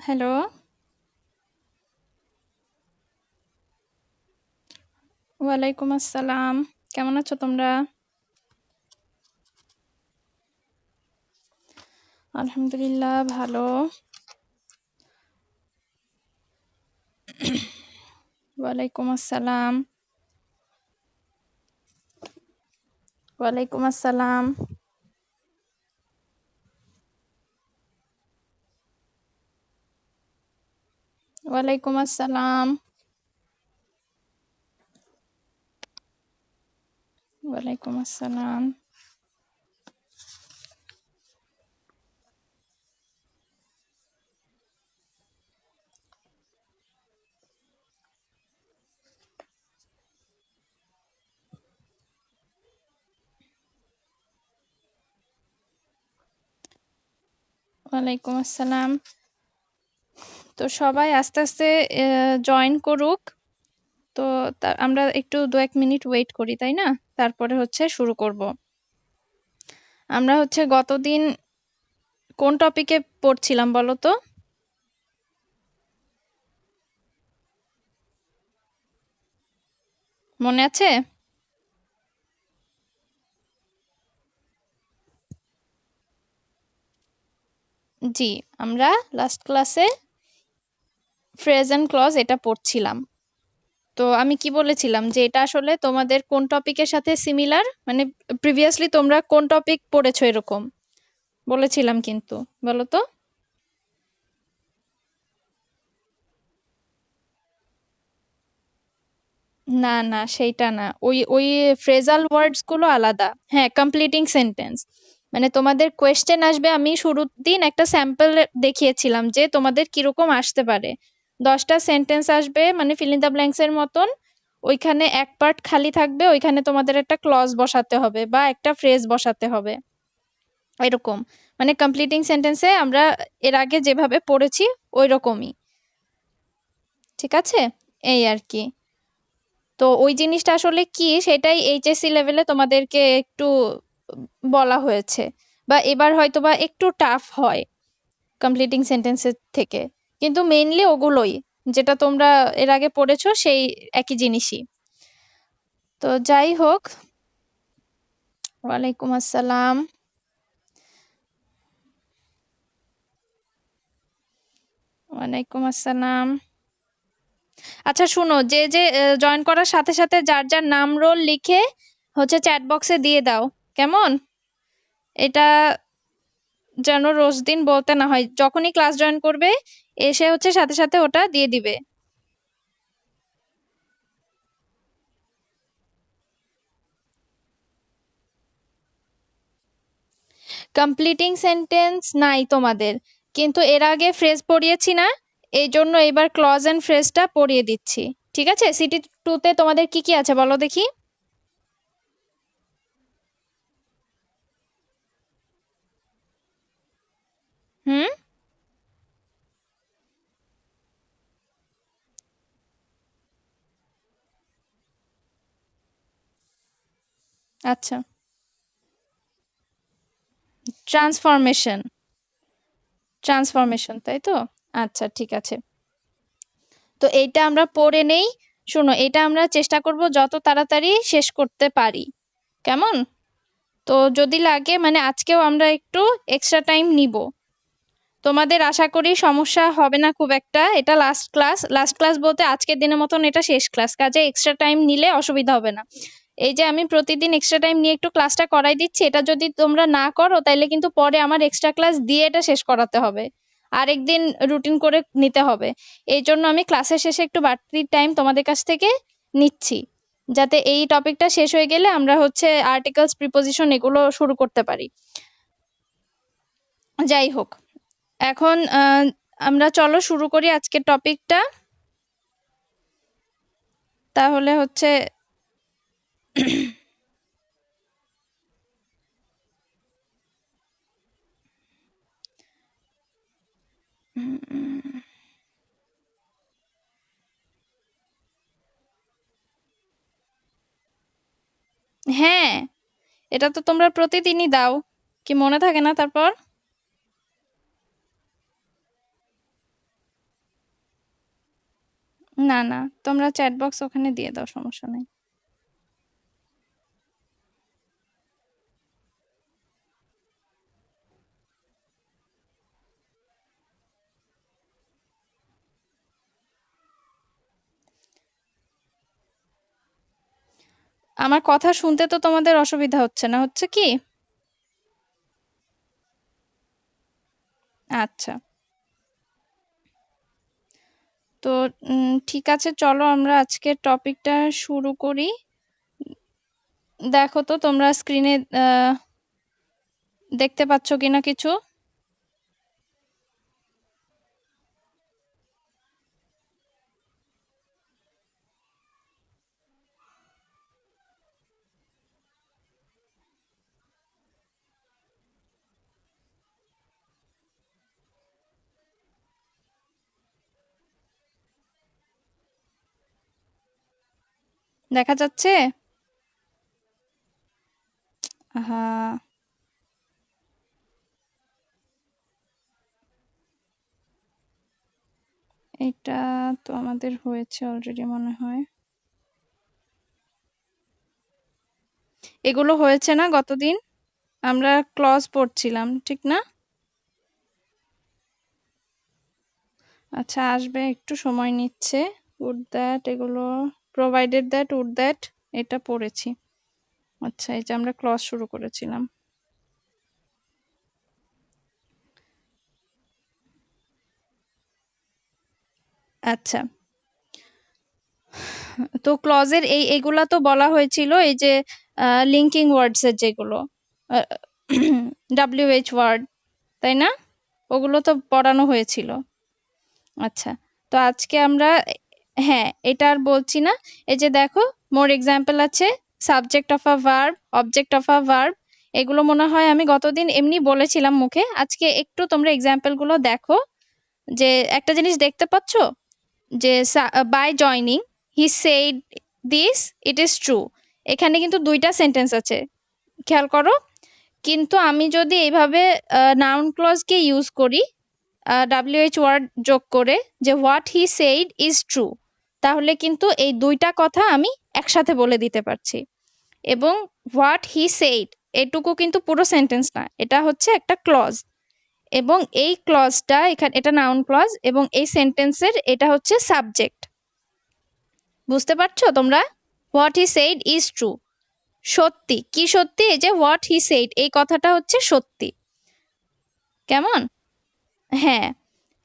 Hello, ওয়ালাইকুম আসসালাম। কেমন আছো তোমরা? আলহামদুলিল্লাহ ভালো। ওয়ালাইকুম আসসালাম। ওয়ালাইকুম আসসালাম। ওয়ালাইকুম আসসালাম। ওয়ালাইকুম আসসালাম। ওয়ালাইকুম আসসালাম। তো সবাই আস্তে আস্তে জয়েন করুক। তো আমরা একটু 2-1 মিনিট ওয়েট করি, তাই না? তারপরে হচ্ছে শুরু করব। আমরা হচ্ছে গতদিন কোন টপিকে পড়ছিলাম বলো তো? মনে আছে? জি, আমরা লাস্ট ক্লাসে ফ্রেজ অ্যান্ড ক্লজ এটা পড়ছিলাম। তো আমি কি বলেছিলাম যে এটা আসলে তোমাদের কোন টপিকের সাথে সিমিলার, মানে প্রিভিয়াসলি তোমরা কোন টপিক পড়েছো এরকম বলেছিলাম, কিন্তু বলো তো। না না, সেইটা না, ওই ওই ফ্রেজাল ওয়ার্ডস গুলো আলাদা। হ্যাঁ, কমপ্লিটিং সেন্টেন্স, মানে তোমাদের কোয়েশ্চেন আসবে। আমি শুরুর দিন একটা স্যাম্পল দেখিয়েছিলাম যে তোমাদের কিরকম আসতে পারে। 10টা সেন্টেন্স আসবে, মানে ফিল ইন দ্য ব্ল্যাঙ্কস এর মতন। ওইখানে এক পার্ট খালি থাকবে, ওইখানে তোমাদের একটা ক্লজ বসাতে হবে বা একটা ফ্রেজ বসাতে হবে, এরকম। মানে কমপ্লিটিং সেন্টেন্সে আমরা এর আগে যেভাবে পড়েছি ওই রকমই। ঠিক আছে, এই আর কি। তো ওই জিনিসটা আসলে কি সেটাই এইচএসসি লেভেলে তোমাদেরকে একটু বলা হয়েছে, বা এবার হয়তো বা একটু টাফ হয় কমপ্লিটিং সেন্টেন্সের থেকে, কিন্তু মেইনলি ওগুলোই যেটা তোমরা এর আগে পড়েছো সেই একই জিনিসই। তো যাই হোক, ওয়ালাইকুম আসসালাম। ওয়ালাইকুম আসসালাম। আচ্ছা শুনো, যে যে জয়েন করার সাথে সাথে যার যার নাম রোল লিখে হচ্ছে চ্যাট বক্সে দিয়ে দাও, কেমন? এটা যেন রোজ দিন বলতে না হয়, যখনই ক্লাস জয়েন করবে এসে হচ্ছে সাথে সাথে ওটা দিয়ে দিবে। কমপ্লিটিং সেন্টেন্স নাই তোমাদের, কিন্তু এর আগে ফ্রেজ পড়িয়েছি না, এই জন্য এবার ক্লজ এন্ড ফ্রেজটা পড়িয়ে দিচ্ছি। ঠিক আছে, সিটি টুতে তোমাদের কি কি আছে বলো দেখি। হুম। আচ্ছা, ট্রান্সফরমেশন। ট্রান্সফরমেশন, তাই তো? আচ্ছা ঠিক আছে। তো এইটা আমরা পড়ে নেই। শোনো, এটা আমরা চেষ্টা করব যত তাড়াতাড়ি শেষ করতে পারি, কেমন? তো যদি লাগে, মানে আজকেও আমরা একটু এক্সট্রা টাইম নিব। তোমাদের আশা করি সমস্যা হবে না খুব একটা। এটা লাস্ট ক্লাস, লাস্ট ক্লাস বলতে আজকের দিনের মতন এটা শেষ ক্লাস, কাজে এক্সট্রা টাইম নিলে অসুবিধা হবে না। এই যে আমি প্রতিদিন এক্সট্রা টাইম নিয়ে একটু ক্লাসটা করাই দিচ্ছি, এটা যদি তোমরা না করো তাইলে কিন্তু পরে আমার এক্সট্রা ক্লাস দিয়ে এটা শেষ করাতে হবে, আরেকদিন রুটিন করে নিতে হবে। এই জন্য আমি ক্লাসের শেষে একটু বাড়তি টাইম তোমাদের কাছ থেকে নিচ্ছি, যাতে এই টপিকটা শেষ হয়ে গেলে আমরা হচ্ছে আর্টিকেলস, প্রিপোজিশন এগুলো শুরু করতে পারি। যাই হোক, এখন আমরা চলো শুরু করি আজকের টপিকটা। তাহলে হচ্ছে হ্যাঁ, এটা তো তোমরা প্রতিদিনই দাও, কি মনে থাকে না তারপর? না না, তোমরা চ্যাট বক্স ওখানে দিয়ে দাও, সমস্যা নেই। আমার কথা শুনতে তো তোমাদের অসুবিধা হচ্ছে না, হচ্ছে কি? আচ্ছা, তো ঠিক আছে, চলো আমরা আজকের টপিকটা শুরু করি। দেখো তো তোমরা স্ক্রিনে দেখতে পাচ্ছ কিনা কিছু? দেখা যাচ্ছে? হ্যাঁ, এটা তো আমাদের হয়েছে অলরেডি মনে হয়। এগুলো হয়েছে না গতদিন? আমরা ক্লজ পড়ছিলাম, ঠিক না? আচ্ছা, আসবে, একটু সময় নিচ্ছে। উড দ্যাট, এগুলো প্রোভাইডেড দ্যাট, উড দ্যাট, এটা পড়েছি। আচ্ছা, এই যে আমরা ক্লজ শুরু করেছিলাম। আচ্ছা, তো ক্লজের এগুলা তো বলা হয়েছিল, এই যে লিঙ্কিং ওয়ার্ডস এর যেগুলো WH ওয়ার্ড, তাই না? ওগুলো তো পড়ানো হয়েছিল। আচ্ছা, তো আজকে আমরা, হ্যাঁ, এটা আর বলছি না। এই যে দেখো, মোর এক্সাম্পল আছে, subject of a verb, object of a verb, এগুলো মনে হয় আমি গতদিন এমনি বলেছিলাম মুখে। আজকে একটু তোমরা এক্সাম্পল গুলো দেখো। যে একটা জিনিস দেখতে পাচ্ছ, যে by joining he said this, it is true. এখানে কিন্তু দুইটা সেন্টেন্স আছে, খেয়াল করো। কিন্তু আমি যদি এইভাবে নাউন ক্লজকে ইউজ করি, WH ওয়ার্ড যোগ করে, যে what he said is true, তাহলে কিন্তু এই দুইটা কথা আমি একসাথে বলে দিতে পারছি। এবং হোয়াট হি সেইড এটুকু কিন্তু পুরো সেন্টেন্স না, এটা হচ্ছে একটা ক্লজ। এবং এই ক্লজটা এখানে, এটা নাউন ক্লজ, এবং এই সেন্টেন্সের এটা হচ্ছে সাবজেক্ট। বুঝতে পারছো তোমরা? What he said is true, সত্যি। কি সত্যি? এই যে হোয়াট হি সেইড, এই কথাটা হচ্ছে সত্যি। কেমন? হ্যাঁ,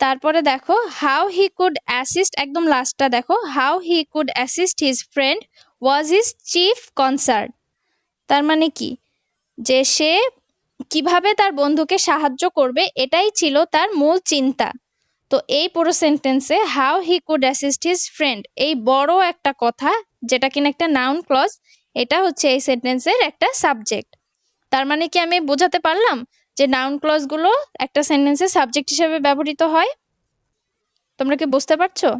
তারপরে দেখো, হাউ হি কুড অ্যাসিস্ট, একদম লাস্টটা দেখো, how he could assist his friend was his chief concern. তার মানে কি? যে সে কিভাবে তার বন্ধুকে সাহায্য করবে, এটাই ছিল তার মূল চিন্তা। তো এই পুরো সেন্টেন্সে how he could assist his friend, এই বড় একটা কথা, যেটা কিনা একটা নাউন ক্লজ, এটা হচ্ছে এই সেন্টেন্সের একটা সাবজেক্ট। তার মানে কি আমি বোঝাতে পারলাম যে নাউন ক্লজগুলো একটা সেন্টেন্সে সাবজেক্ট হিসেবে ব্যবহৃত হয়? তোমরা কি বুঝতে পারছো?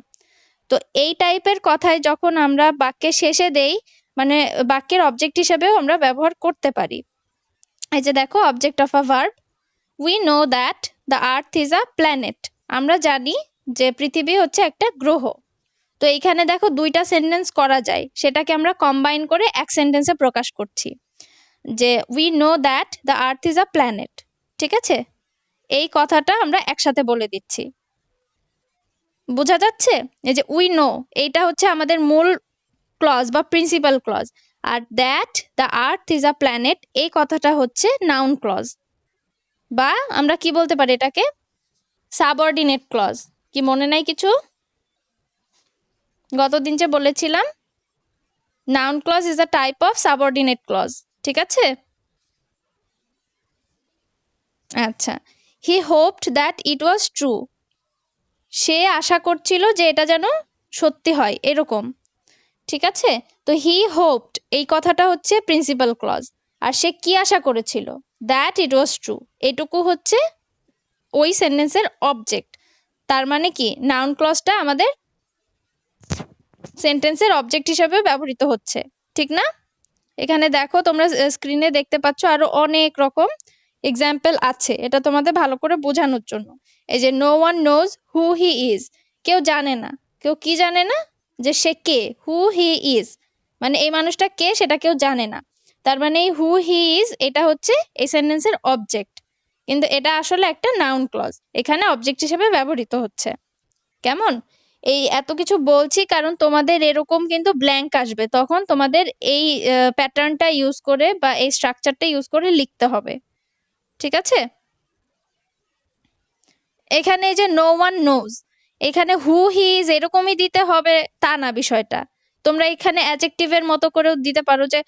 তো এই টাইপের কথাই যখন আমরা বাক্যের শেষে দেই, মানে বাক্যের অবজেক্ট হিসেবেও আমরা ব্যবহার করতে পারি। এই যে দেখো, object of a verb, we know that the earth is a planet. আমরা জানি যে পৃথিবী হচ্ছে একটা গ্রহ। তো এইখানে দেখো দুইটা সেন্টেন্স করা যায়, সেটাকে আমরা কম্বাইন করে এক সেন্টেন্সে প্রকাশ করছি, যে we know that the earth is a planet. ঠিক আছে, এই কথাটা আমরা একসাথে বলে দিচ্ছি। বোঝা যাচ্ছে? এই যে উই নো, এইটা হচ্ছে আমাদের মূল ক্লজ বা প্রিন্সিপাল ক্লজ। আর that the earth is a planet, এই কথাটা হচ্ছে নাউন ক্লজ, বা আমরা কি বলতে পারি এটাকে, সাবঅর্ডিনেট ক্লজ। কি মনে নাই কিছু? গতদিন যে বলেছিলাম, noun clause is a type of subordinate clause. ঠিক আছে? আচ্ছা, he hoped that it was true, সে আশা করছিল যে এটা যেন সত্যি হয়, এরকম। ঠিক আছে, তো হি হোপড এই কথাটা হচ্ছে প্রিন্সিপাল ক্লজ। আর সে কি আশা করেছিল? দ্যাট ইট ওয়াজ ট্রু, এটুকু হচ্ছে ওই সেন্টেন্সের অবজেক্ট। তার মানে কি, নাউন ক্লজটা আমাদের সেন্টেন্সের অবজেক্ট হিসেবে ব্যবহৃত হচ্ছে, ঠিক না? এখানে দেখো, তোমরা স্ক্রিনে দেখতে পাচ্ছ আরো অনেক রকম এক্সাম্পল আছে, এটা তোমাদের ভালো করে বোঝানোর জন্য। এই যে no one knows who he is, কেউ জানে না, কেউ কি জানে না? যে সে কে, হু হি ইজ, মানে এই মানুষটা কে সেটা কেউ জানে না। তার মানে এই হু হি ইজ এটা হচ্ছে এই সেন্টেন্সের অবজেক্ট, কিন্তু এটা আসলে একটা নাউন ক্লজ, এখানে অবজেক্ট হিসেবে ব্যবহৃত হচ্ছে। কেমন? এই এত কিছু বলছি কারণ তোমাদের এরকম কিন্তু ব্ল্যাঙ্ক আসবে, তখন তোমাদের এই প্যাটার্নটা ইউজ করে বা এই স্ট্রাকচারটা ইউজ করে লিখতে হবে। ঠিক আছে? এখানে যে নো ওয়ান নোজ, এখানে হু হি ইজ এরকমই দিতে হবে তা না বিষয়টা। তোমরা এখানে অ্যাডজেক্টিভের মতো করেও দিতে পারো যে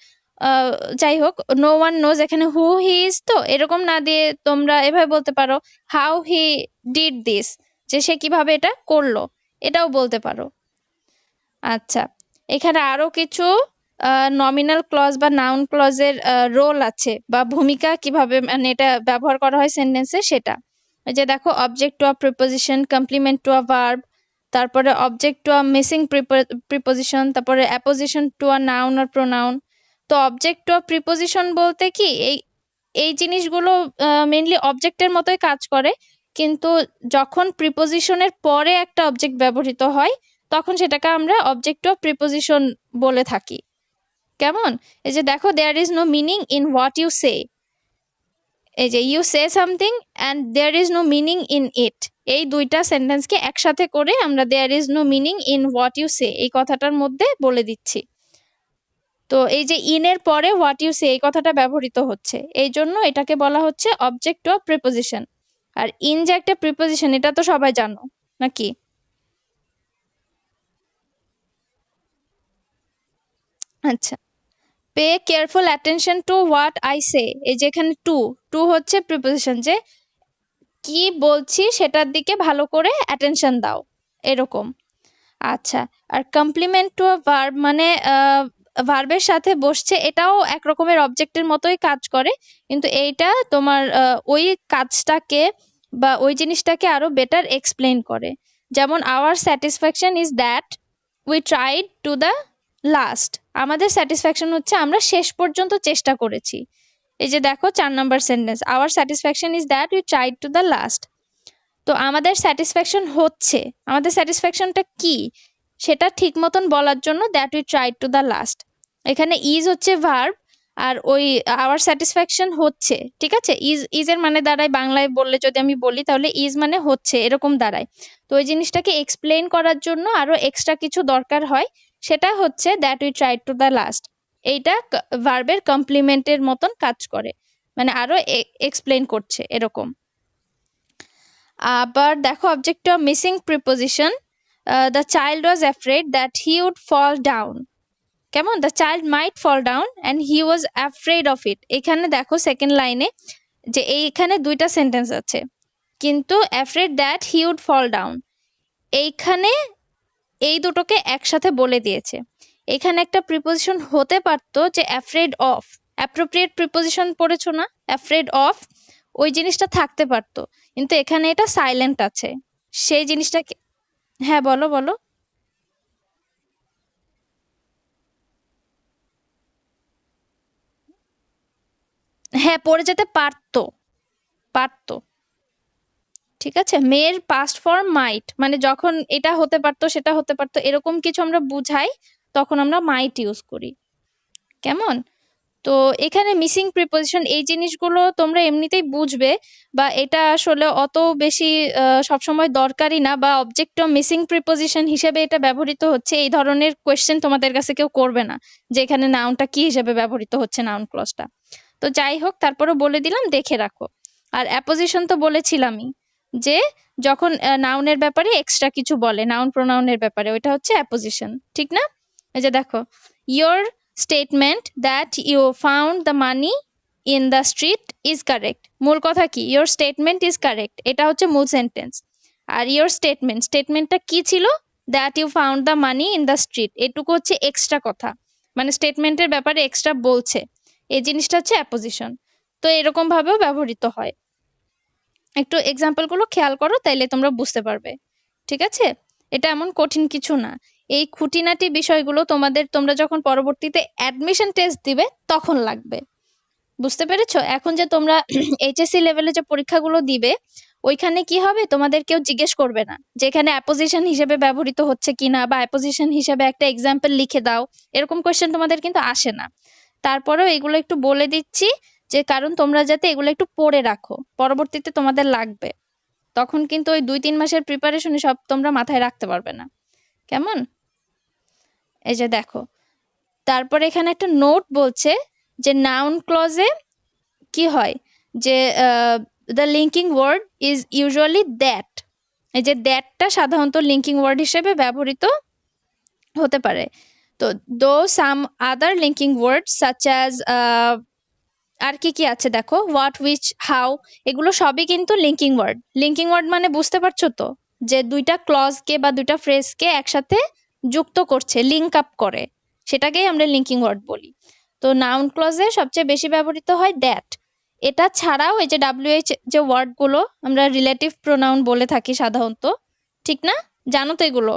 যাই হোক, নো ওয়ান নোজ, এখানে হু হি ইজ তো এরকম না দিয়ে তোমরা এভাবে বলতে পারো হাউ হি ডিড দিস, যে সে কিভাবে এটা করলো, এটাও বলতে পারো। আচ্ছা, এখানে আরো কিছু নমিনাল ক্লজ বা নাউন ক্লজের রোল আছে বা ভূমিকা কিভাবে মানে এটা ব্যবহার করা হয় সেন্টেন্সে সেটা। এই যে দেখো, object to a preposition, complement to a verb, তারপরে object to a missing preposition, তারপরে অ্যাপোজিশন টু আ নাউন আর প্রোনাউন। তো অবজেক্ট টু আ প্রিপোজিশন বলতে কি, এই এই জিনিসগুলো মেইনলি অবজেক্টের মতোই কাজ করে, কিন্তু যখন প্রিপোজিশনের পরে একটা অবজেক্ট ব্যবহৃত হয় তখন সেটাকে আমরা অবজেক্ট অফ প্রিপোজিশন বলে থাকি। কেমন? এই যে দেখো, there is no meaning in what you say, এই যে you say something and there is no meaning in it, এই দুইটা সেন্টেন্সকে একসাথে করে আমরা there is no meaning in what you say এই কথাটার মধ্যে বলে দিচ্ছি। তো এই যে ইনের পরে হোয়াট ইউ সে এই কথাটা ব্যবহৃত হচ্ছে, এই জন্য এটাকে বলা হচ্ছে অবজেক্ট অফ প্রিপোজিশন। আর ইন যে একটা প্রিপোজিশন, এটা তো সবাই জানো নাকি? আচ্ছা, pay careful attention to what I say, এই যে এখানে টু, টু হচ্ছে প্রিপোজিশন, যে কি বলছি সেটার দিকে ভালো করে অ্যাটেনশন দাও, এরকম। আচ্ছা, আর কমপ্লিমেন্ট টু আ ভার্ব মানে ভার্বের সাথে বসছে, এটাও এক রকমের অবজেক্টের মতোই কাজ করে, কিন্তু এইটা তোমার ওই কাজটাকে বা ওই জিনিসটাকে আরো বেটার এক্সপ্লেন করে। যেমন our satisfaction is that we tried to the last, আমাদের স্যাটিসফ্যাকশন হচ্ছে আমরা শেষ পর্যন্ত চেষ্টা করেছি। এই যে দেখো 4 number sentence, our satisfaction is that we tried to the last. তো আমাদের স্যাটিসফ্যাকশন হচ্ছে, আমাদের স্যাটিসফ্যাকশনটা কি সেটা ঠিক মতন বলার জন্য that we tried to the last, এখানে ইজ হচ্ছে ভার্ব, আর ওই আওয়ার স্যাটিসফ্যাকশন হচ্ছে, ঠিক আছে? ইজ এর মানে দাঁড়ায়, বাংলায় বললে যদি আমি বলি তাহলে ইজ মানে হচ্ছে, এরকম দাঁড়ায়। তো ওই জিনিসটাকে এক্সপ্লেন করার জন্য আরো এক্সট্রা কিছু দরকার হয়, সেটা হচ্ছে that we tried to the last. এইটা ভার্বের কমপ্লিমেন্টের মতন কাজ করে, মানে আরো এক্সপ্লেন করছে এরকম। আবার দেখো, object of missing preposition, the child was afraid that he would fall down. কেমন? The child might fall down and he was afraid of it. এখানে দেখো সেকেন্ড লাইনে যে এইখানে দুইটা সেন্টেন্স আছে, কিন্তু afraid that he would fall down, এইখানে এই দুটোকে একসাথে বলে দিয়েছে। এখানে একটা প্রিপোজিশন হতে পারতো যে অ্যাফ্রেড অফ, অ্যাপ্রোপ্রিয়েট প্রিপোজিশন পড়েছো না, অ্যাফ্রেড অফ, ওই জিনিসটা থাকতে পারতো, কিন্তু এখানে এটা সাইলেন্ট আছে, সেই জিনিসটাকে। হ্যাঁ, বলো বলো। হ্যাঁ, পড়ে যেতে পারতো, পারতো। ঠিক আছে, মেয়ের পাস্ট ফর্ম মাইট, মানে যখন এটা হতে পারতো সেটা হতে পারতো এরকম কিছু আমরা বুঝাই, তখন আমরা মাইট ইউজ করি। কেমন? তো এখানে মিসিং প্রিপোজিশন এই জিনিসগুলো তোমরা এমনিতেই বুঝবে, বা এটা আসলে অত বেশি সবসময় দরকারি না, বা অবজেক্ট অফ মিসিং প্রিপোজিশন হিসেবে এটা ব্যবহৃত হচ্ছে এই ধরনের কোয়েশ্চেন তোমাদের কাছে কেউ করবে না, যে এখানে নাউনটা কি হিসেবে ব্যবহৃত হচ্ছে, নাউন ক্লজটা। তো যাই হোক, তারপরে বলে দিলাম, দেখে রাখো। আর অ্যাপোজিশন তো বলেছিলামই, যে যখন নাউনের ব্যাপারে এক্সট্রা কিছু বলে, নাউন প্রোনাউনের ব্যাপারে, ওইটা হচ্ছে অ্যাপোজিশন, ঠিক না? এই যে দেখো, your statement that you found the money in the street is correct, মূল কথা কি, ইয়োর স্টেটমেন্ট ইজ কারেক্ট, এটা হচ্ছে মূল সেন্টেন্স। আর ইয়োর স্টেটমেন্ট, স্টেটমেন্টটা কি ছিল, that you found the money in the street, এটুকু হচ্ছে এক্সট্রা কথা, মানে স্টেটমেন্টের ব্যাপারে এক্সট্রা বলছে, এই জিনিসটা হচ্ছে অ্যাপোজিশন। তো এরকম ভাবেও ব্যবহৃত হয়। একটু এক্সাম্পলগুলো খেয়াল করো, তাইলে তোমরা বুঝতে পারবে। ঠিক আছে? এটা এমন কঠিন কিছু না, এই খুঁটিনাটি বিষয়গুলো তোমরা যখন পরবর্তীতে অ্যাডমিশন টেস্ট দিবে তখন লাগবে। বুঝতে পেরেছো? এখন যে তোমরা এইচএসসি লেভেলে যে পরীক্ষাগুলো দিবে, ওইখানে কি হবে, তোমাদের কেউ জিজ্ঞেস করবে না যে এখানে অ্যাপোজিশন হিসেবে ব্যবহৃত হচ্ছে কিনা, বা অ্যাপোজিশন হিসেবে একটা এক্সাম্পল লিখে দাও, এরকম কোয়েশ্চেন তোমাদের কিন্তু আসে না। তারপরেও এগুলো একটু বলে দিচ্ছি, যে কারণ তোমরা যাতে এগুলো একটু পড়ে রাখো, পরবর্তীতে তোমাদের লাগবে, তখন কিন্তু ওই 2-3 মাসের প্রিপারেশনে সব তোমরা মাথায় রাখতে পারবে না। কেমন? এই যে দেখো, তারপরে এখানে একটা নোট বলছে যে নাউন ক্লজে কি হয়, যে the linking word is usually that. এই যে দ্যাটটা সাধারণত লিঙ্কিং ওয়ার্ড হিসেবে ব্যবহৃত হতে পারে। তো দো সাম আদার লিঙ্কিং ওয়ার্ড সাচ অ্যাজ, আর কি কি আছে দেখো, হোয়াট, উইচ, হাউ, এগুলো সবই কিন্তু লিঙ্কিং ওয়ার্ড। লিঙ্কিং ওয়ার্ড মানে বুঝতে পারছো তো, যে দুইটা ক্লজকে বা দুইটা ফ্রেজকে একসাথে যুক্ত করছে, লিঙ্ক আপ করে, সেটাকেই আমরা লিঙ্কিং ওয়ার্ড বলি। তো নাউন ক্লজে সবচেয়ে বেশি ব্যবহৃত হয় দ্যাট। এটা ছাড়াও এই যে WH যে ওয়ার্ডগুলো আমরা রিলেটিভ প্রোনাউন বলে থাকি সাধারণত, ঠিক না? জানো তো এগুলো,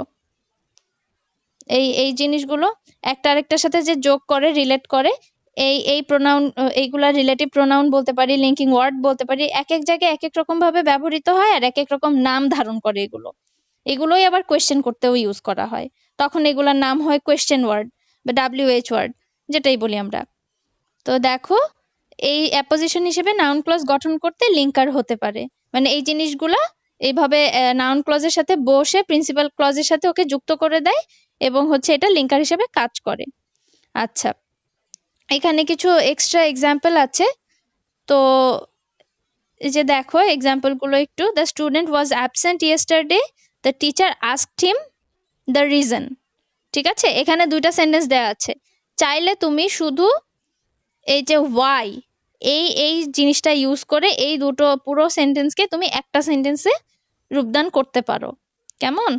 এই এই জিনিসগুলো একটা আরেকটার সাথে যে যোগ করে, রিলেট করে, এই এই প্রোনাউন, এইগুলা রিলেটিভ প্রোনাউন বলতে পারি, লিঙ্কিং ওয়ার্ড বলতে পারি। এক এক জায়গায় এক এক রকম ভাবে ব্যবহৃত হয়, আর এক এক রকম নাম ধারণ করে এগুলো। এগুলোই আবার কোয়েশ্চেন করতেও ইউজ করা হয়, তখন এগুলার নাম হয় কোয়েশ্চেন ওয়ার্ড বা WH ওয়ার্ড, যেটাই বলি আমরা। তো দেখো, এই অ্যাপোজিশন হিসেবে নাউন ক্লজ গঠন করতে লিঙ্কার হতে পারে, মানে এই জিনিসগুলা এইভাবে নাউন ক্লজের সাথে বসে প্রিন্সিপাল ক্লজের সাথে ওকে যুক্ত করে দেয়, এবং হচ্ছে এটা লিঙ্কার হিসেবে কাজ করে। আচ্ছা, এখানে কিছু এক্সট্রা এক্সাম্পল আছে। তো এই যে দেখো এক্সাম্পলগুলো একটু, the student was absent yesterday, the teacher asked him the reason. ঠিক আছে, এখানে দুইটা সেন্টেন্স দেওয়া আছে। চাইলে তুমি শুধু এই যে ওয়াই, এই এই জিনিসটা ইউজ করে এই দুটো পুরো সেন্টেন্সকে তুমি একটা সেন্টেন্সে রূপদান করতে পারো। কেমন?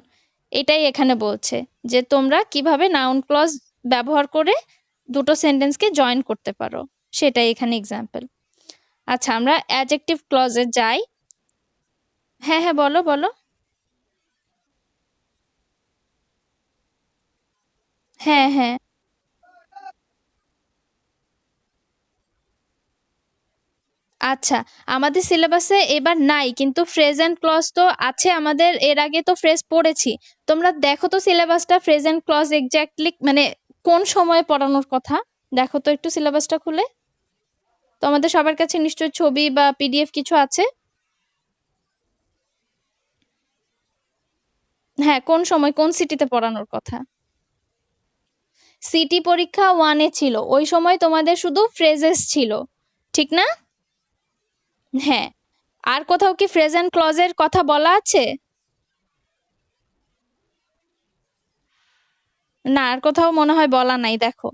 এটাই এখানে বলছে যে তোমরা কিভাবে নাউন ক্লজ ব্যবহার করে দুটো সেন্টেন্সকে জয়েন করতে পারো, সেটাই এখানে এক্সাম্পল। আচ্ছা, আমরা অ্যাডজেক্টিভ ক্লজে যাই। হ্যাঁ হ্যাঁ, বলো বলো। হ্যাঁ হ্যাঁ, আচ্ছা, আমাদের সিলেবাসে এবার নাই, কিন্তু ফ্রেজ এন্ড ক্লজ তো আছে আমাদের, এর আগে তো ফ্রেজ পড়েছি। তোমরা দেখো তো সিলেবাসটা, ফ্রেজ এন্ড ক্লজ এক্স্যাক্টলি মানে কোন সময়ে পড়ানোর কথা, দেখো তো একটু সিলেবাসটা খুলে। তো আমাদের সবার কাছে নিশ্চয়ই ছবি বা PDF কিছু আছে। হ্যাঁ, কোন সময় কোন সিটিতে পড়ানোর কথা? সিটি পরীক্ষা 1-এ ছিল, ওই সময় তোমাদের শুধু ফ্রেজেস ছিল, ঠিক না? হ্যাঁ। আর কোথাও কি ফ্রেজ এন্ড ক্লজের কথা বলা আছে? না, আর কোথাও মনে হয় বলা নাই, দেখো।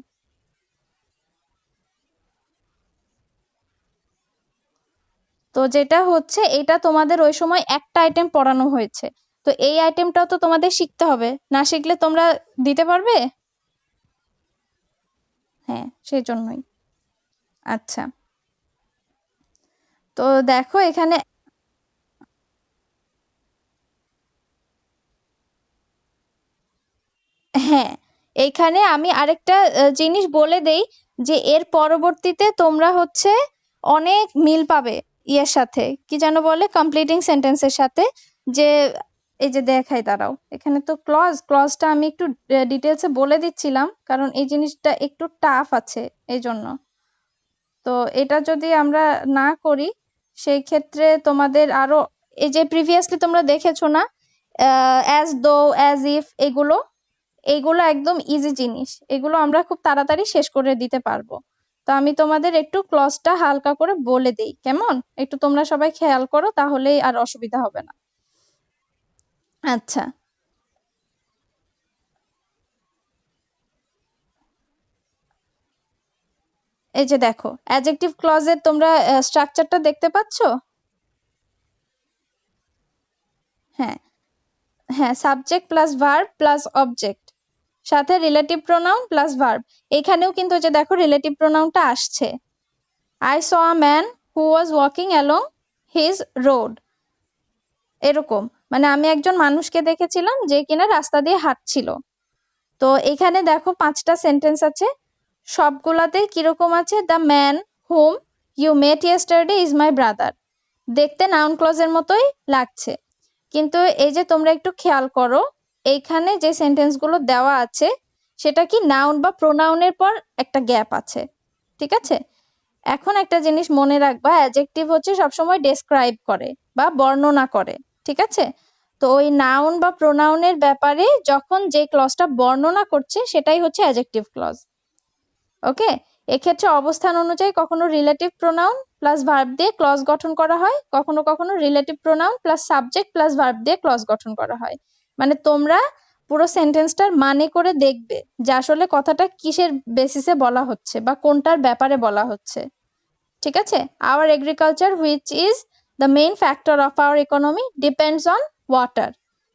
তো যেটা হচ্ছে, এটা তোমাদের ওই সময় একটা আইটেম পড়ানো হয়েছে, তো এই আইটেমটাও তো তোমাদের শিখতে হবে, না শিখলে তোমরা দিতে পারবে? হ্যাঁ, সেই জন্যই। আচ্ছা, তো দেখো এখানে, হ্যাঁ, এইখানে আমি আরেকটা জিনিস বলে দেই, যে এর পরবর্তীতে তোমরা হচ্ছে অনেক মিল পাবে ইয়ের সাথে, কি যেন বলে, কমপ্লিটিং সেন্টেন্সের সাথে। যে এই যে দেখাই, দাঁড়াও, এখানে তো ক্লজটা আমি একটু ডিটেলসে বলে দিচ্ছিলাম, কারণ এই জিনিসটা একটু টাফ আছে এই জন্য। তো এটা যদি আমরা না করি, সেই ক্ষেত্রে তোমাদের আরো, এই যে প্রিভিয়াসলি তোমরা দেখেছো না, অ্যাজ দো, অ্যাজ ইফ, এগুলো এগুলো একদম ইজি জিনিস, এগুলো আমরা খুব তাড়াতাড়ি শেষ করে দিতে পারবো। তো আমি তোমাদের একটু ক্লজটা হালকা করে বলে দেই, কেমন? একটু তোমরা সবাই খেয়াল করো, তাহলেই আর অসুবিধা হবে না। আচ্ছা, এই যে দেখো অ্যাডজেক্টিভ ক্লজের তোমরা স্ট্রাকচারটা দেখতে পাচ্ছো? হ্যাঁ হ্যাঁ, subject plus verb plus object, সাথে রিলেটিভ প্রোনাউন প্লাস ভার্ব। এখানেও কিন্তু যে দেখো রিলেটিভ প্রোনাউনটা আসছে, I saw a man who was walking along his road, এরকম, মানে আমি একজন মানুষকে দেখেছিলাম যে কিনা রাস্তা দিয়ে হাঁটছিল। তো এখানে দেখো 5টা সেন্টেন্স আছে, সবগুলাতেই কিরকম আছে, the man whom you met yesterday is my brother. দেখতে নাউন ক্লজের মতোই লাগছে, কিন্তু এই যে তোমরা একটু খেয়াল করো, এইখানে যে সেন্টেন্সগুলো দেওয়া আছে সেটা কি নাউন বা প্রোনাউনের পর একটা গ্যাপ আছে, ঠিক আছে? এখন একটা জিনিস মনে রাখবা, অ্যাডজেক্টিভ হচ্ছে সবসময় ডেসক্রাইব করে বা বর্ণনা করে, ঠিক আছে? তো ওই নাউন বা প্রোনাউনের ব্যাপারে যখন যে ক্লজটা বর্ণনা করছে সেটাই হচ্ছে অ্যাডজেক্টিভ ক্লজ। ওকে, এক্ষেত্রে অবস্থান অনুযায়ী কখনো রিলেটিভ প্রোনাউন প্লাস ভার্ব দিয়ে ক্লজ গঠন করা হয়, কখনো কখনো relative pronoun plus subject plus verb দিয়ে ক্লজ গঠন করা হয়। মানে তোমরা পুরো সেন্টেন্সটার মানে করে দেখবে যে আসলে কথাটা কিসের বেসিসে বলা হচ্ছে বা কোনটার ব্যাপারে বলা হচ্ছে, ঠিক আছে? Hour agriculture which is the main factor of our economy depends on water.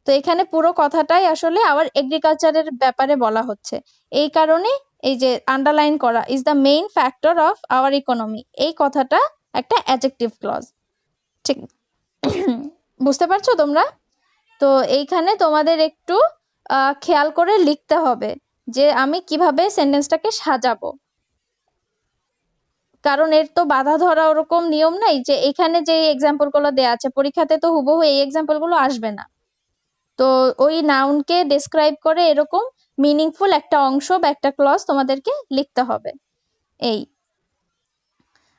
তো এখানে পুরো কথাটাই আসলে আওয়ার এগ্রিকালচারের ব্যাপারে বলা হচ্ছে, এই কারণে এই যে আন্ডারলাইন করা is the main factor of our economy, এই কথাটা একটা অ্যাডজেক্টিভ ক্লজ, ঠিক? বুঝতে পারছো তোমরা? তো এইখানে তোমাদের একটু খেয়াল করে লিখতে হবে যে আমি কিভাবে সেন্টেন্সটাকে সাজাবো, কারণ এর তো বাধা ধরা ওরকম নিয়ম নাই যে এখানে যে এক্সাম্পল গুলো দেওয়া আছে পরীক্ষাতে তো হুবহু এই এক্সাম্পল গুলো আসবে না। তো ওই নাউনকে ডেসক্রাইব করে এরকম মিনিংফুল একটা অংশ বা একটা ক্লজ তোমাদেরকে লিখতে হবে। এই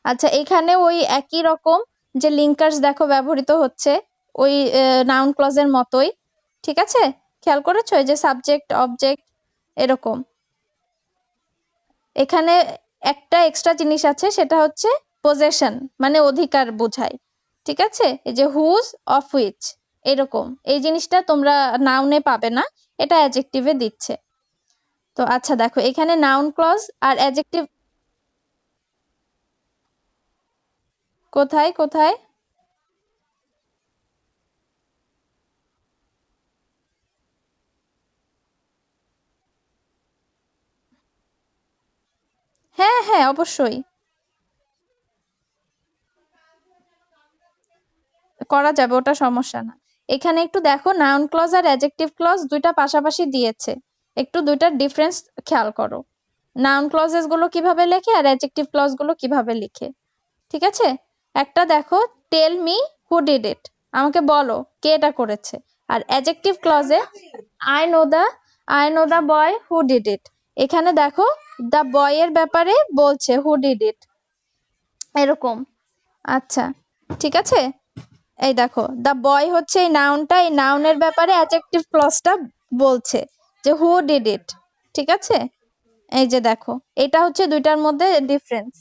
আচ্ছা, এখানে ওই একই রকম যে লিঙ্কার্স দেখো ব্যবহৃত হচ্ছে ওই নাউন ক্লজের মতোই, ঠিক আছে? খেয়াল করেছো এই যে সাবজেক্ট অবজেক্ট এরকম। এখানে একটা এক্সট্রা জিনিস আছে, সেটা হচ্ছে পজেশন, মানে অধিকার বোঝায়, ঠিক আছে? এই যে হুজ অফ হুইচ এরকম, এই জিনিসটা তোমরা নাউনে পাবে না, এটা অ্যাডজেক্টিভে দিচ্ছে। তো আচ্ছা দেখো, এখানে নাউন ক্লজ আর অ্যাডজেক্টিভ কোথায় কোথায়? হ্যাঁ হ্যাঁ, অবশ্যই করা যাবে, ওটা সমস্যা না। এখানে একটু দেখো, নাউন ক্লজ আর অ্যাডজেক্টিভ ক্লজ দুইটা পাশাপাশি দিয়েছে, একটু দুইটার ডিফারেন্স খেয়াল করো। নাউন ক্লজেস গুলো কিভাবে লেখে আর অ্যাডজেক্টিভ ক্লজ গুলো কিভাবে লিখে, ঠিক আছে? একটা দেখো, টেল মি হু ডিড ইট, আমাকে বলো কে এটা করেছে। আর অ্যাডজেক্টিভ ক্লজে I know the I know the boy who did it, এখানে দেখো দ্য বয় এর ব্যাপারে বলছে হু ডিড ইট, এরকম। আচ্ছা, ঠিক আছে? এই দেখো, দ্য বয় হচ্ছে এই নাউনটা, এই নাউনের ব্যাপারে অ্যাডজেক্টিভ ক্লজটা বলছে যে হু ডিড ইট, ঠিক আছে? এই যে দেখো, এটা হচ্ছে দুইটার মধ্যে ডিফারেন্স,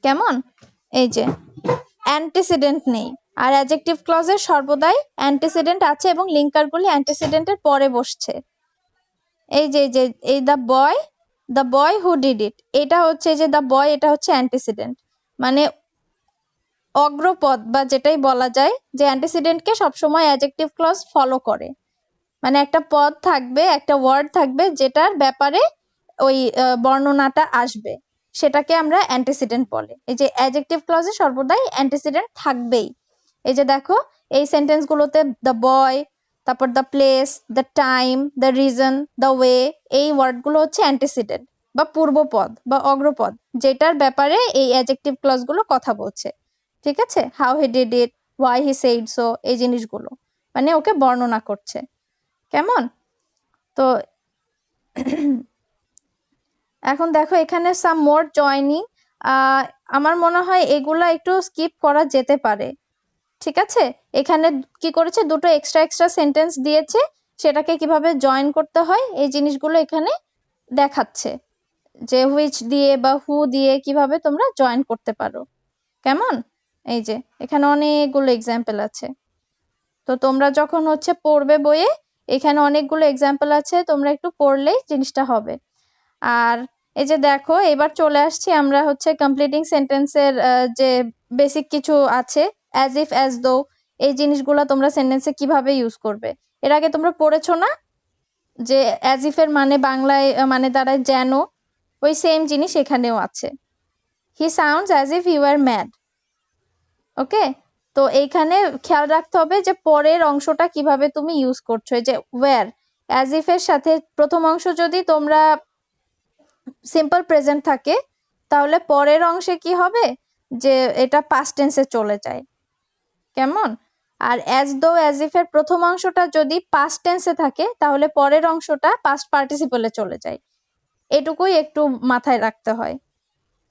কেমন? এই যে অ্যান্টিসিডেন্ট নেই, আর অ্যাডজেক্টিভ ক্লজের সর্বদাই অ্যান্টিসিডেন্ট আছে এবং লিঙ্কারগুলি অ্যান্টিসিডেন্টের পরে বসছে। এই যে এই দ্য বয় হু ডিড ইট, এটা হচ্ছে যে দ্য বয়, এটা হচ্ছে অ্যান্টিসিডেন্ট, মানে অগ্রপদ বা যেটাই বলা যায় যে অ্যান্টিসিডেন্টকে সবসময় অ্যাডজেক্টিভ ক্লজ ফলো করে। মানে একটা পদ থাকবে, একটা ওয়ার্ড থাকবে যেটার ব্যাপারে ওই বর্ণনাটা আসবে, সেটাকে আমরা অ্যান্টিসিডেন্ট বলে। এই যে অ্যাডজেক্টিভ ক্লজে সর্বদাই অ্যান্টিসিডেন্ট থাকবেই। এই যে দেখো, এই সেন্টেন্সগুলোতে দ্য বয়, তারপর the place, the time, the reason, the way, এই ওয়ার্ডগুলো হচ্ছে অ্যান্টিসিডেন্ট বা পূর্বপদ বা অগ্রপদ, যেটার ব্যাপারে এই অ্যাডজেক্টিভ ক্লজগুলো কথা বলছে, ঠিক আছে? How he did it, why he said so, এই জিনিসগুলো মানে ওকে বর্ণনা করছে, কেমন? তো এখন দেখো, এখানে সাম মোর জয়নিং, আমার মনে হয় এগুলা একটু স্কিপ করা যেতে পারে, ঠিক আছে? এখানে কি করেছে, দুটো এক্সট্রা এক্সট্রা সেন্টেন্স দিয়েছে, সেটাকে কিভাবে জয়েন করতে হয় এই জিনিসগুলো এখানে দেখাচ্ছে, যে হুইচ দিয়ে বা হু দিয়ে কিভাবে তোমরা জয়েন করতে পারো, কেমন? এই যে এখানে অনেকগুলো এক্সাম্পল আছে, তো তোমরা যখন হচ্ছে পড়বে বইয়ে, এখানে অনেকগুলো এক্সাম্পল আছে, তোমরা একটু পড়লেই জিনিসটা হবে। আর এই যে দেখো, এবার চলে আসছি আমরা হচ্ছে কমপ্লিটিং সেন্টেন্সের যে বেসিক কিছু আছে, অ্যাজ ইফ, অ্যাজ দো, এই জিনিসগুলো তোমরা সেন্টেন্সে কিভাবে ইউজ করবে। এর আগে তোমরা পড়েছো না যে অ্যাজ ইফ এর মানে বাংলায় মানে দাঁড়ায় যেন, ওই সেম জিনিস এখানেও আছে। He sounds as if you are mad, okay? তো এইখানে খেয়াল রাখতে হবে যে পরের অংশটা কিভাবে তুমি ইউজ করছো। এই যে ওয়্যার, অ্যাজ ইফ এর সাথে প্রথম অংশ যদি তোমরা সিম্পল প্রেজেন্ট থাকে, তাহলে পরের অংশে কি হবে, যে এটা পাস্ট টেন্সে চলে যায়। কেমন? আর অ্যাজ দো অ্যাজ ইফ এর প্রথম অংশটা যদি পাস্ট টেন্সে থাকে তাহলে পরের অংশটা পাস্ট পার্টিসিপলে চলে যায়। এটুকুই একটু মাথায় রাখতে হয়।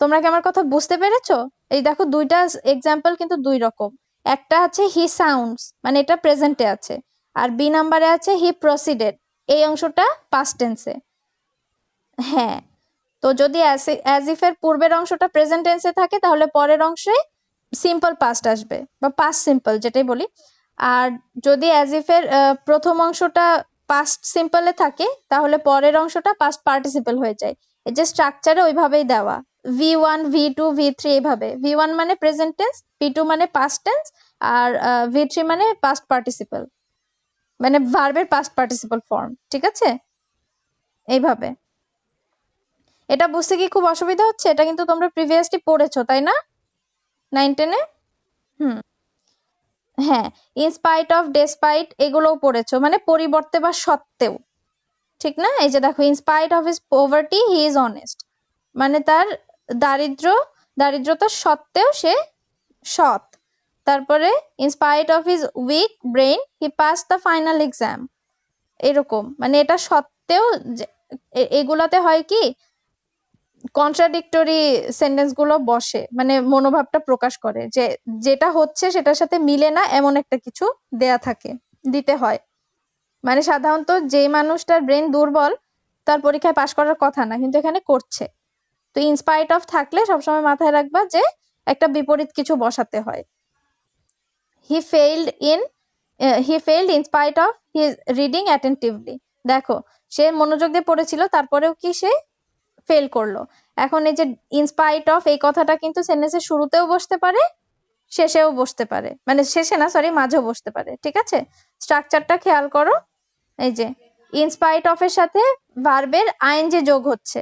তোমরা কি আমার কথা বুঝতে পেরেছো? এই দেখো দুইটা এক্সাম্পল কিন্তু দুই রকম। একটা আছে হি সাউন্ডস, মানে এটা প্রেজেন্টে আছে, আর বি নাম্বারে আছে হি প্রসিডেড, এই অংশটা পাস্ট টেন্সে। হ্যাঁ, তো যদি অ্যাজ ইফ এর পূর্বের অংশটা প্রেজেন্ট টেন্সে থাকে তাহলে পরের অংশে সিম্পল পাস্ট আসবে বা পাস্ট সিম্পল যেটাই বলি। আর যদি অ্যাজ ইফ এর প্রথম অংশটা পাস্ট সিম্পলে থাকে তাহলে পরের অংশটা পাস্ট পার্টিসিপল হয়ে যায়। এই যে স্ট্রাকচারে ওইভাবেই দেওয়া, V1 V2 V3 এইভাবে। V1 মানে প্রেজেন্ট টেন্স, V2 মানে পাস্ট টেন্স, আর V3 মানে পাস্ট পার্টিসিপল, মানে ভার্বের পাস্ট পার্টিসিপল ফর্ম। ঠিক আছে, এইভাবে। এটা বুঝতে কি খুব অসুবিধা হচ্ছে? এটা কিন্তু তোমরা প্রিভিয়াসলি পড়েছো তাই না, 9-10-এ? হুম, হ্যাঁ, ইনস্পাইট অফ ডেসপাইট এগুলোও পড়েছো, মানে পরিবর্তে বা সত্ত্বেও, ঠিক না? এই যে দেখো, in spite of his poverty he is honest, মানে তার দারিদ্রতা সত্ত্বেও সে সৎ। তারপরে in spite of his weak brain he pass the final exam, এরকম। মানে এটা সত্ত্বেও এগুলাতে হয় কি, কন্ট্রাডিক্টরি সেন্টেন্স গুলো বসে, মানে মনোভাবটা প্রকাশ করে যে যেটা হচ্ছে সেটার সাথে মিলে না এমন একটা কিছু দেয়া থাকে, দিতে হয়। মানে সাধারণত যে মানুষটার ব্রেন দুর্বল তার পরীক্ষায় পাশ করার কথা না, কিন্তু এখানে করছে। তো ইনস্পাইট অফ থাকলে সবসময় মাথায় রাখবা যে একটা বিপরীত কিছু বসাতে হয়। He failed in spite of his reading attentively. দেখো, সে মনোযোগ দিয়ে পড়েছিল তারপরেও কি সে ফেল করলো। এখন এই যে ইনস্পাইট অফ এই কথাটা কিন্তু সেন্টেন্সের শুরুতেও বসতে পারে, শেষেও বসতে পারে, মানে শেষে না, সরি, মাঝেও বসতে পারে। ঠিক আছে, স্ট্রাকচারটা খেয়াল করো। এই যে ইনস্পাইট অফ এর সাথে ভার্বের আইএনজি যোগ হচ্ছে,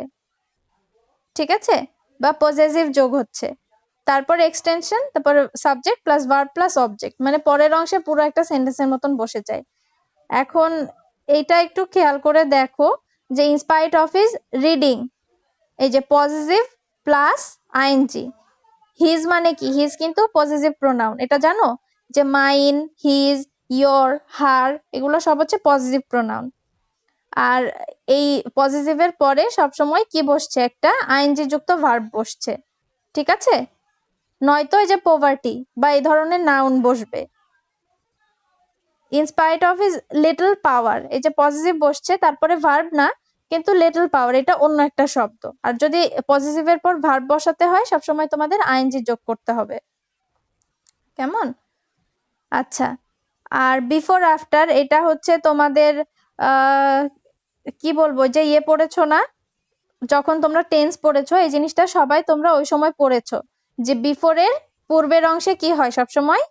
ঠিক আছে, বা পজেসিভ যোগ হচ্ছে, তারপর এক্সটেনশন, তারপর subject plus verb plus object, মানে পরের অংশে পুরো একটা সেন্টেন্সের মতন বসে যায়। এখন এইটা একটু খেয়াল করে দেখো যে ইনস্পাইট অফ ইজ রিডিং, এই যে পজিটিভ প্লাস আইএনজি। হিজ মানে কি, হিজ কিন্তু পজিটিভ প্রোনাউন, এটা জানো যে মাইন, হিজ, ইয়োর, হার এগুলো সব হচ্ছে পজিটিভ প্রোনাউন। আর এই পজিটিভের পরে সবসময় কি বসছে, একটা আইএনজি যুক্ত ভার্ব বসছে, ঠিক আছে, নয়তো এই যে পোভার্টি বা এই ধরনের নাউন বসবে। ইনস্পাইট অফ ইজ লিটল পাওয়ার, এই যে পজিটিভ বসছে তারপরে ভার্ব না, কিন্তু লিটল পাওয়ার এটা অন্য একটা শব্দ। আর যদি পজিটিভের পর ভার্ব বসাতে হয় সবসময় তোমাদের আইএনজি যোগ করতে হবে। কেমন? আচ্ছা, আর বিফোর আফটার এটা হচ্ছে তোমাদের কি বলবো, যে ইয়ে পড়েছো না, যখন তোমরা টেন্স পড়েছো এই জিনিসটা সবাই তোমরা ওই সময় পড়েছো যে বিফোরের পূর্বের অংশে কি হয় সবসময়,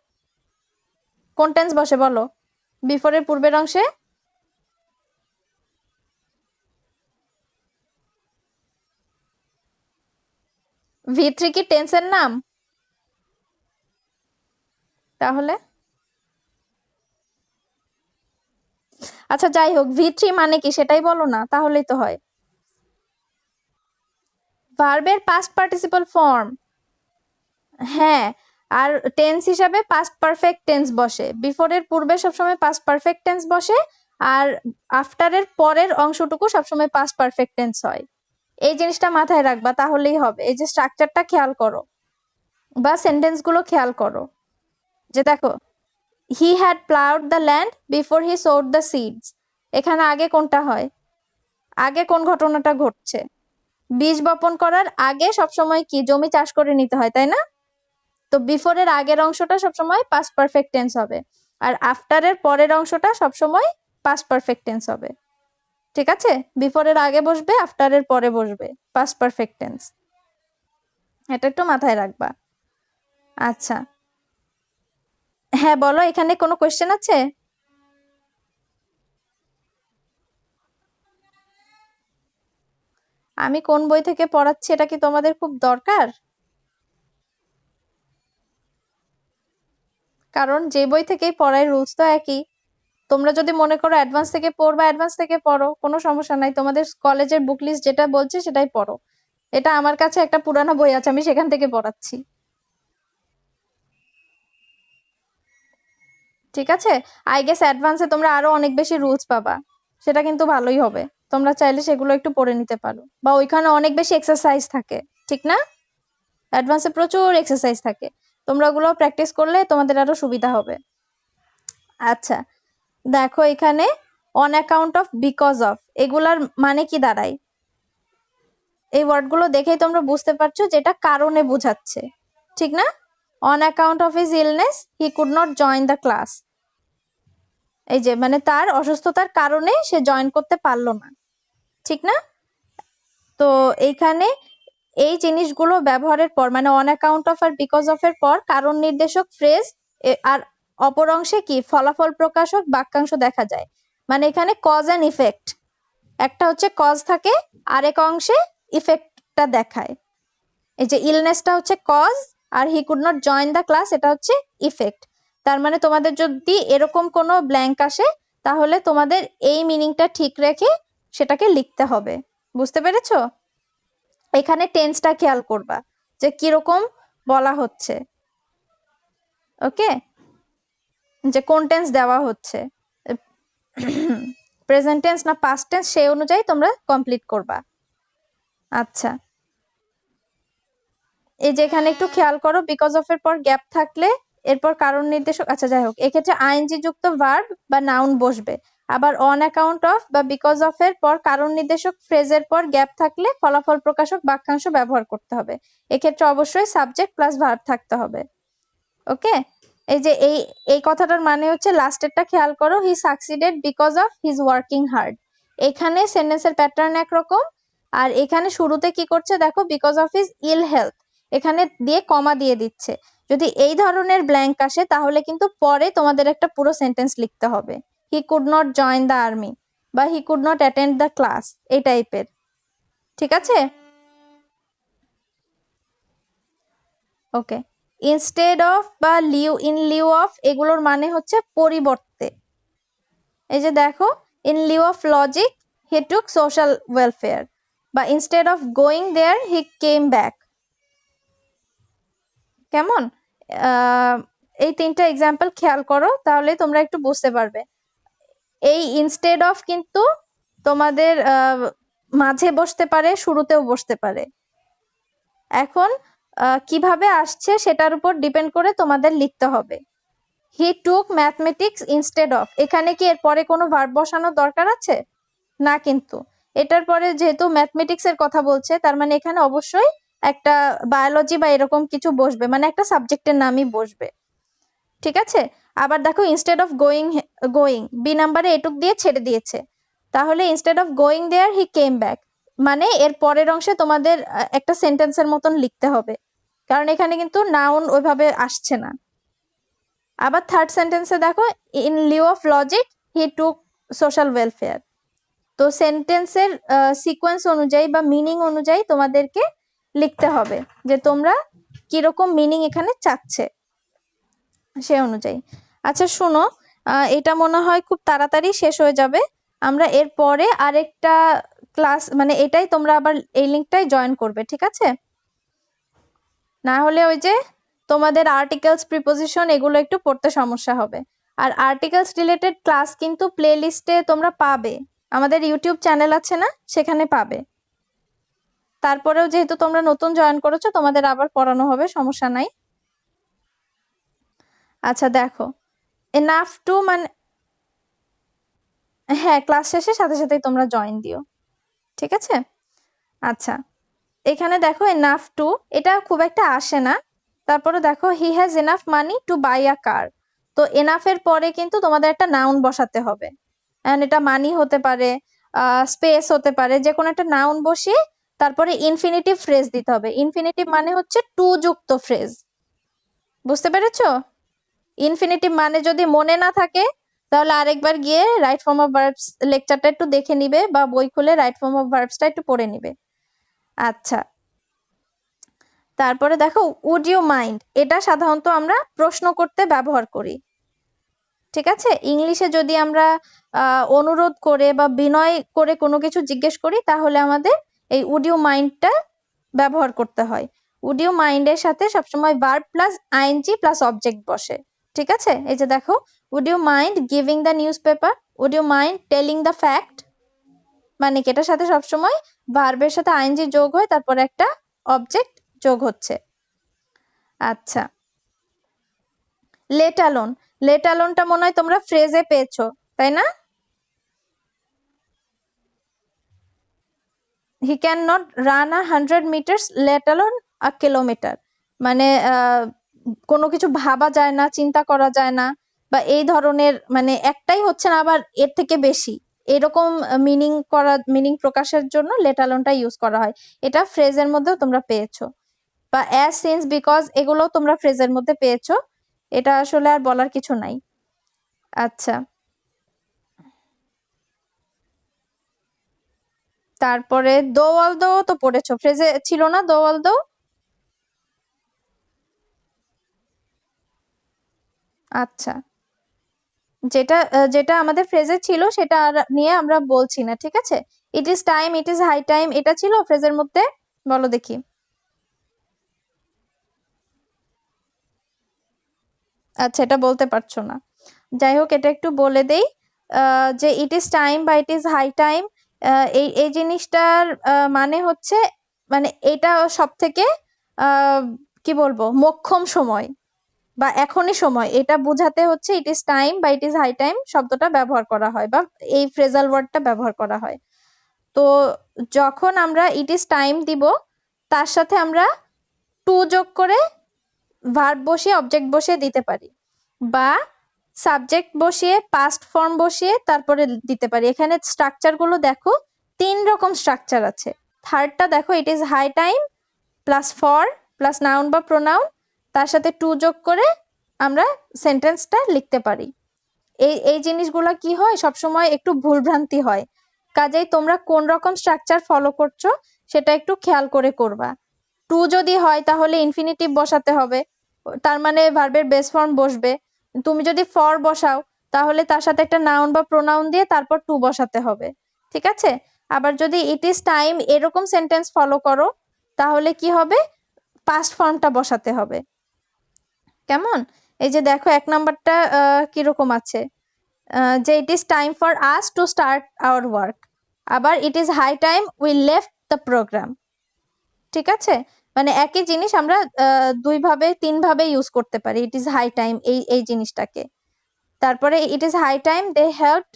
কোন টেন্স বসে বলো? বিফোরের পূর্বের অংশে V3 কি টেন্সের নাম? তাহলে আচ্ছা যাই হোক, V3 মানে কি সেটাই বলো না, তাহলেই তো হয়। ভার্বের পাস্ট পার্টিসিপল ফর্ম। হ্যাঁ, আর টেন্স হিসাবে পাস্ট পারফেক্ট টেন্স বসে, বিফোরের পূর্বে সবসময় পাস্ট পারফেক্ট টেন্স বসে, আর আফটারের পরের অংশটুকু সবসময় পাস্ট পারফেক্ট টেন্স হয়। এই জিনিসটা মাথায় রাখবা, তাহলেই হবে। এই যে স্ট্রাকচারটা খেয়াল করো বা সেন্টেন্স গুলো খেয়াল করো, যে দেখো, he had ploughed the land before he sowed the seeds, এখানে আগে কোনটা হয়, আগে কোন ঘটনাটা ঘটছে? বীজ বপন করার আগে সবসময় কি জমি চাষ করে নিতে হয়, তাই না? তো বিফোরের আগের অংশটা সবসময় পাস্ট পারফেক্ট টেন্স হবে, আর আফটারের পরের অংশটা সবসময় পাস্ট পারফেক্ট টেন্স হবে। ঠিক আছে, বিফোরের আগে বসবে, আফটারের পরে বসবে পাস্ট পারফেক্ট টেন্স, এটা একটু মাথায় রাখবা। আচ্ছা, হ্যাঁ বলো, এখানে কোনো কোয়েশ্চেন আছে? আমি কোন বই থেকে পড়াচ্ছি এটা কি তোমাদের খুব দরকার? কারণ যে বই থেকেই পড়াই রুলস তো একই। তোমরা যদি মনে করো অ্যাডভান্স থেকে পড়বা, অ্যাডভান্স থেকে পড়ো, কোনো সমস্যা নাই, তোমাদের কলেজের বুক লিস্ট যেটা বলছে সেটাই পড়ো। এটা আমার কাছে একটা পুরানো বই আছে, আমি সেখান থেকে পড়াচ্ছি। ঠিক আছে? আই গেস অ্যাডভান্সে তোমরা আরো অনেক বেশি রুলস পাবা, সেটা কিন্তু ভালোই হবে। তোমরা চাইলে সেগুলো একটু পড়ে নিতে পারো, বা ওইখানে অনেক বেশি এক্সারসাইজ থাকে, ঠিক না? অ্যাডভান্সে প্রচুর এক্সারসাইজ থাকে, তোমরা ওগুলো প্র্যাকটিস করলে তোমাদের আরো সুবিধা হবে। আচ্ছা, দেখো এখানে on account of, because of, এগুলার মানে কি দাঁড়ায়? এই ওয়ার্ডগুলো দেখেই তোমরা বুঝতে পারছো যেটা কারণে বোঝাচ্ছে, ঠিক না? On account of his illness he could not join the class, এই যে মানে তার অসুস্থতার কারণে সে জয়েন করতে পারলো না, ঠিক না? তো এইখানে এই জিনিসগুলো ব্যবহারের পর, মানে অন অ্যাকাউন্ট অফ আর বিকজ অফ এর পর কারণ নির্দেশক ফ্রেজ, আর অপর অংশে কি ফলাফল প্রকাশক বাক্যাংশ দেখা যায়। মানে এখানে কজ অ্যান্ড ইফেক্ট, একটা হচ্ছে কজ থাকে, আরেক অংশে ইফেক্টটা দেখায়। এই যে ইলনেসটা হচ্ছে কজ, আর he could not join the class এটা হচ্ছে ইফেক্ট। তার মানে তোমাদের যদি এরকম কোনো ব্ল্যাঙ্ক আসে, তাহলে তোমাদের এই মিনিংটা ঠিক রেখে সেটাকে লিখতে হবে। বুঝতে পেরেছো? এখানে টেন্সটা খেয়াল করবা যে কিরকম বলা হচ্ছে, ওকে, যে কোন টেন্স দেওয়া হচ্ছে, প্রেজেন্ট টেন্স না পাস্ট টেন্স, সেই অনুযায়ী তোমরা কমপ্লিট করবা। আচ্ছা, এই যে এখানে একটু খেয়াল করো, বিকজ অফ এর পর গ্যাপ থাকলে এরপর কারণ নির্দেশক, আচ্ছা যাই হোক, এক্ষেত্রে আইএনজি যুক্ত ভার্ব বা নাউন বসবে। আবার অন অ্যাকাউন্ট অফ বা বিকজ অফ এর পর কারণ নির্দেশক ফ্রেজের পর গ্যাপ থাকলে ফলাফল প্রকাশক বাক্যাংশ ব্যবহার করতে হবে। এক্ষেত্রে অবশ্যই সাবজেক্ট প্লাস ভার্ব থাকতে হবে, ওকে। এই যে এই কথাটার মানে হচ্ছে লাস্টেরটা খেয়াল করো, হি succeeded because of his working hard. এখানে সেন্টেন্সের প্যাটার্ন একরকম, আর এখানে শুরুতে কি করছে দেখো, because of his ill health, এখানে দিয়ে কমা দিয়ে দিচ্ছে। যদি এই ধরনের ব্ল্যাঙ্ক আসে তাহলে কিন্তু পরে তোমাদের একটা পুরো সেন্টেন্স লিখতে হবে, he could not join the army বা he could not attend the class, এই টাইপের, ঠিক আছে? ওকে, ইনস্টেড অফ বা ইন লিউ অফ, এগুলোর মানে হচ্ছে পরিবর্তে। এই যে দেখো, in lieu of logic he took social welfare, বা instead of going there he came back. কেমন? এই তিনটা এক্সাম্পল খেয়াল করো, তাহলে তোমরা একটু বুঝতে পারবে। এই ইনস্টেড অফ কিন্তু তোমাদের মাঝে বসতে পারে, শুরুতেও বসতে পারে। এখন কিভাবে আসছে সেটার উপর ডিপেন্ড করে তোমাদের লিখতে হবে। হি টুক ম্যাথমেটিক্স ইনস্টেড অফ, এখানে কি এর পরে কোনো ভার্ব বসানোর দরকার আছে? না, কিন্তু এটার পরে যেহেতু ম্যাথমেটিক্স এর কথা বলছে, তার মানে এখানে অবশ্যই একটা বায়োলজি বা এরকম কিছু বসবে, মানে একটা সাবজেক্টের নামই বসবে, ঠিক আছে? আবার দেখো, ইনস্টেড অফ গোয়িং বি নাম্বারে এটুক দিয়ে ছেড়ে দিয়েছে, তাহলে instead of going there he came back, মানে এর পরের অংশে তোমাদের একটা সেন্টেন্সের মতন লিখতে হবে, কারণ এখানে কিন্তু নাউন ওইভাবে আসছে না। আবার থার্ড সেন্টেন্সে দেখো, in lieu of logic he took social welfare. তো সেন্টেন্সের সিকোয়েন্স অনুযায়ী বা মিনিং অনুযায়ী তোমাদেরকে লিখতে হবে যে তোমরা কিরকম মিনিং এখানে চাচ্ছে, সে অনুযায়ী। আচ্ছা শোনো, এটা মনে হয় খুব তাড়াতাড়ি শেষ হয়ে যাবে, আমরা এর পরে আরেকটা ক্লাস, মানে এটাই তোমরা আবার এই লিঙ্কটাই জয়েন করবে, ঠিক আছে? না হলে ওই যে তোমাদের আর্টিকেলস, প্রিপোজিশন এগুলো একটু পড়তে সমস্যা হবে। আর আর্টিকেলস রিলেটেড ক্লাস কিন্তু প্লে লিস্টে তোমরা পাবে, আমাদের ইউটিউব চ্যানেল আছে না, সেখানে পাবে। তারপরেও যেহেতু তোমরা নতুন জয়েন করেছো, তোমাদের আবার পড়ানো হবে, সমস্যা নাই। আচ্ছা দেখো, এনাফ টু মানে, হ্যাঁ ক্লাস শেষে সাথে সাথেই তোমরা জয়েন দিও, ঠিক আছে? আচ্ছা, এখানে দেখো এনাফ টু, এটা খুব একটা আসে না। তারপরে দেখো, he has enough money to buy a car. তো এনাফের পরে কিন্তু তোমাদের একটা নাউন বসাতে হবে, এন্ড এটা মানি হতে পারে, স্পেস হতে পারে, যে কোনো একটা নাউন বসিয়ে তারপরে ইনফিনিটিভ ফ্রেজ দিতে হবে। ইনফিনিটিভ মানে হচ্ছে টু যুক্ত ফ্রেজ, বুঝতে পেরেছো? ইনফিনিটিভ মানে যদি মনে না থাকে, তাহলে আরেকবার গিয়ে রাইট ফর্ম অফ ভার্বস লেকচারটা একটু দেখে নিবে, বা বই খুলে রাইট ফর্ম অফ ভার্বসটা একটু পড়ে নিবে। আচ্ছা, তারপরে দেখো, উড ইউ মাইন্ড, এটা সাধারণত আমরা প্রশ্ন করতে ব্যবহার করি, ঠিক আছে? ইংলিশে যদি আমরা অনুরোধ করে বা বিনয় করে কোনো কিছু জিজ্ঞেস করি, তাহলে আমাদের এই উড ইউ মাইন্ডটা ব্যবহার করতে হয়। উড ইউ মাইন্ডের সাথে সবসময় verb plus ING plus object বসে, ঠিক আছে, এই যে দেখো, would you mind giving the news paper, would you mind telling the fact, মানে কি এটার সাথে সবসময় ভার্বের সাথে আইএনজি যোগ হয়, তারপরে একটা অবজেক্ট যোগ হচ্ছে। আচ্ছা, লেট অ্যালোন, লেট অ্যালোনটা মনে হয় তোমরা ফ্রেজে পেয়েছো, তাই না? He can not run 100 metres let alone a kilometre, মানে কোনো কিছু ভাবা যায় না, চিন্তা করা যায় না, বা এই ধরনের, মানে একটাই হচ্ছে না আবার এর থেকে বেশি, এরকম মিনিং প্রকাশের জন্য লেট অ্যালোনটা ইউজ করা হয়। এটা ফ্রেজের মধ্যেও তোমরা পেয়েছো, বা অ্যাজ সিন্স বিকজ এগুলো তোমরা ফ্রেজের মধ্যে পেয়েছো, এটা আসলে আর বলার কিছু নাই। আচ্ছা, তারপরে দো অল দো তো পড়েছো, ফ্রেজে ছিল না দো অল দো? আচ্ছা, যেটা যেটা আমাদের ফ্রেজে ছিল সেটা আর নিয়ে আমরা বলছি না, ঠিক আছে? It is time, it is high time, এটা ছিল ফ্রেজের মধ্যে, বলো দেখি। আচ্ছা, এটা বলতে পারছো না, যাই হোক এটা একটু বলে দেই, যে ইট ইজ টাইম বা ইট ইজ হাই টাইম, এই এই জিনিসটার মানে হচ্ছে, মানে এটা সব থেকে কি বলবো, মোক্ষম সময় বা এখনই সময়, এটা বোঝাতে হচ্ছে ইট ইজ টাইম বা ইট ইজ হাই টাইম শব্দটা ব্যবহার করা হয়, বা এই ফ্রেজাল ওয়ার্ডটা ব্যবহার করা হয়। তো যখন আমরা ইট ইজ টাইম দিব, তার সাথে আমরা টু যোগ করে ভার্ব বসিয়ে অবজেক্ট বসিয়ে দিতে পারি, বা সাবজেক্ট বসিয়ে পাস্ট ফর্ম বসিয়ে তারপরে দিতে পারি। এখানে স্ট্রাকচার গুলো দেখো, 3 রকম স্ট্রাকচার আছে। থার্ডটা দেখো, it is high time plus for plus noun বা প্রোনাউন, তার সাথে টু যোগ করে আমরা সেন্টেন্সটা লিখতে পারি। এই এই জিনিসগুলো কি হয়, সবসময় একটু ভুলভ্রান্তি হয়, কাজেই তোমরা কোন রকম স্ট্রাকচার ফলো করছো সেটা একটু খেয়াল করে করবা। টু যদি হয় তাহলে ইনফিনিটিভ বসাতে হবে, তার মানে ভার্বের বেস ফর্ম বসবে। তুমি যদি ফর বসাও তাহলে তার সাথে একটা নাউন বা প্রোনাউন দিয়ে তারপর টু বসাতে হবে, ঠিক আছে? আবার যদি ইট ইজ টাইম এরকম সেন্টেন্স ফলো করো তাহলে কি হবে, পাস্ট ফর্মটা বসাতে হবে। কেমন? এই যে দেখো 1 নাম্বারটা কিরকম আছে, যে it is time for us to start our work, আবার it is high time we left the programme, ঠিক আছে? মানে একই জিনিস আমরা 2 ভাবে 3 ভাবে ইউজ করতে পারি ইট ইজ হাই টাইম এই এই জিনিসটাকে। তারপরে it is high time they helped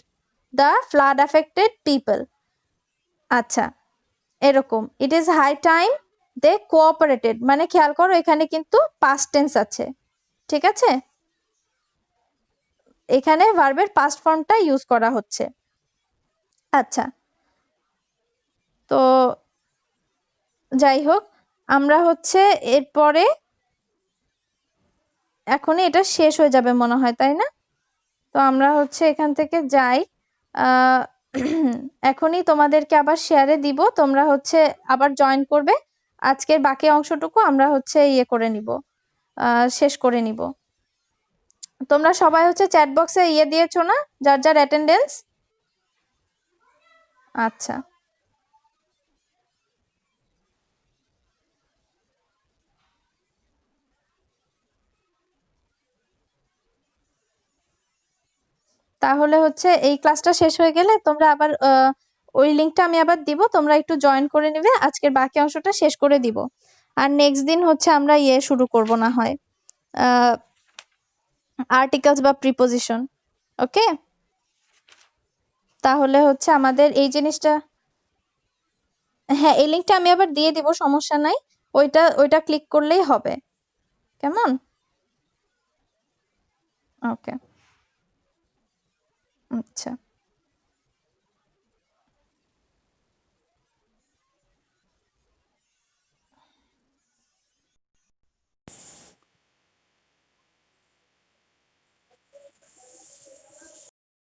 the flood affected people. আচ্ছা, এরকম it is high time they cooperated, মানে খেয়াল করো এখানে কিন্তু পাস্ট টেন্স আছে, ঠিক আছে? এখানে ভার্বের পাস্ট ফর্মটা ইউজ করা হচ্ছে। আচ্ছা, তো যাই হোক, আমরা হচ্ছে এরপরে, এখনই এটা শেষ হয়ে যাবে মনে হয়, তাই না? তো আমরা হচ্ছে এখান থেকে যাই, এখনই তোমাদেরকে আবার শেয়ারে দিব, তোমরা হচ্ছে আবার জয়েন করবে। আজকের বাকি অংশটুকু আমরা হচ্ছে ইয়ে করে নিব, শেষ করে নিব। তোমরা সবাই হচ্ছে চ্যাট বক্সে ইয়ে দিয়েছো না, যার যার অ্যাটেন্ডেন্স? আচ্ছা, তাহলে হচ্ছে এই ক্লাসটা শেষ হয়ে গেলে তোমরা আবার ওই লিঙ্কটা আমি আবার দিব, তোমরা একটু জয়েন করে নেবে, আজকের বাকি অংশটা শেষ করে দিব। আর নেক্সট দিন হচ্ছে আমরা ইয়ে শুরু করব না হয়, আর্টিকেলস বা প্রিপোজিশন। ওকে, তাহলে হচ্ছে আমাদের এই জিনিসটা, হ্যাঁ এই লিঙ্কটা আমি আবার দিয়ে দিব, সমস্যা নাই, ওইটা ওইটা ক্লিক করলেই হবে। কেমন? ওকে, আচ্ছা।